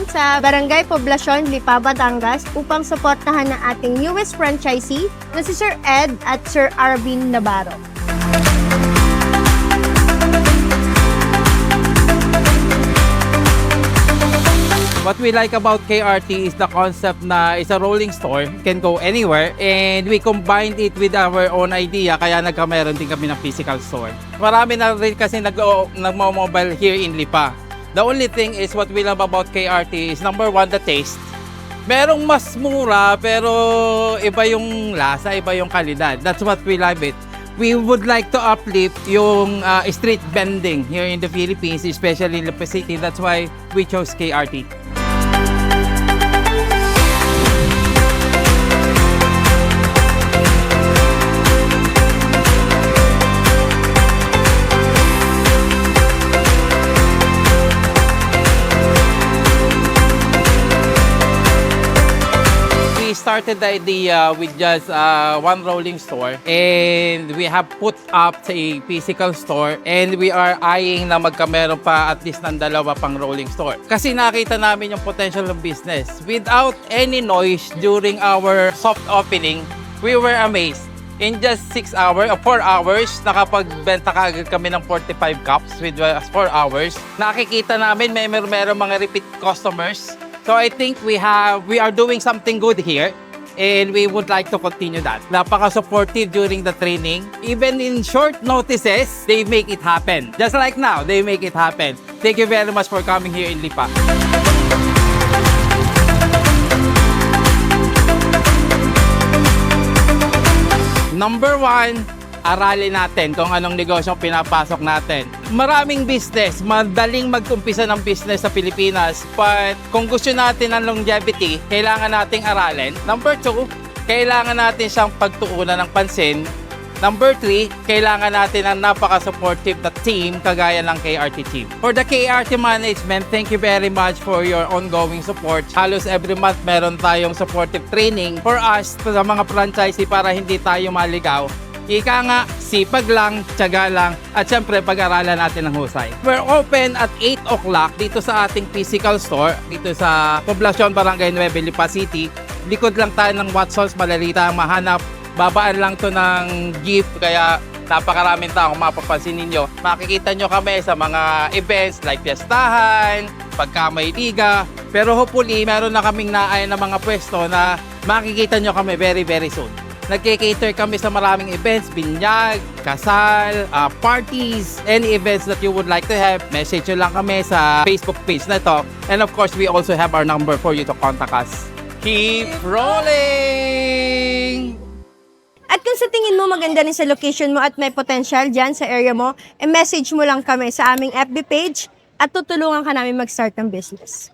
ngayon sa Barangay Poblacion, Lipa, Batangas upang suportahan ng ating newest franchisee na si Sir Ed at Sir Arvin Navarro. What we like about KRT is the concept na it's a rolling store, can go anywhere, and we combined it with our own idea, kaya nagkameron din kami ng physical store. Marami na rin kasi nagmo-mobile here in Lipa. The only thing is what we love about KRT is number one, the taste. Merong mas mura pero iba yung lasa, iba yung kalidad. That's what we love it. We would like to uplift yung street vending here in the Philippines, especially in Lipa City. That's why we chose KRT. We started the idea with just one rolling store, and we have put up a physical store, and we are eyeing na magkameron pa at least ng dalawa pang rolling store. Kasi nakita namin yung potential ng business. Without any noise during our soft opening, we were amazed. In just 4 hours, nakapagbenta kaagad kami ng 45 cups with 4 hours. Nakikita namin meron mga repeat customers. So I think we are doing something good here, and we would like to continue that. Napaka-supportive during the training. Even in short notices, they make it happen. Just like now, they make it happen. Thank you very much for coming here in Lipa. Number one, aralin natin kung anong negosyo pinapasok natin. Maraming business, madaling mag-umpisa ng business sa Pilipinas, but kung gusto natin ng longevity, kailangan nating aralin. Number two, kailangan natin siyang pagtuunan ng pansin. Number three, kailangan natin ng napaka-supportive na team kagaya ng KRT team. For the KRT management, thank you very much for your ongoing support. Halos every month meron tayong supportive training for us sa mga franchisee para hindi tayo maligaw. Ika nga, sipag lang, tiyaga lang, at syempre pag-aralan natin ng husay. We're open at 8 o'clock dito sa ating physical store, dito sa Poblacion, Barangay 9, Lipa City. Likod lang tayo ng Watsons, malalita ang mahanap. Babaan lang to ng jeep, kaya napakaraming tao kung mapapansin ninyo. Makikita nyo kami sa mga events like fiestahan, pagka may liga. Pero hopefully, meron na kaming naayon na mga pwesto na makikita nyo kami very, very soon. Nagke-cater kami sa maraming events, binyag, kasal, parties, any events that you would like to have. Message nyo lang kami sa Facebook page na to. And of course, we also have our number for you to contact us. Keep rolling! At kung sa tingin mo maganda rin sa location mo at may potential dyan sa area mo, message mo lang kami sa aming FB page at tutulungan ka namin mag-start ng business.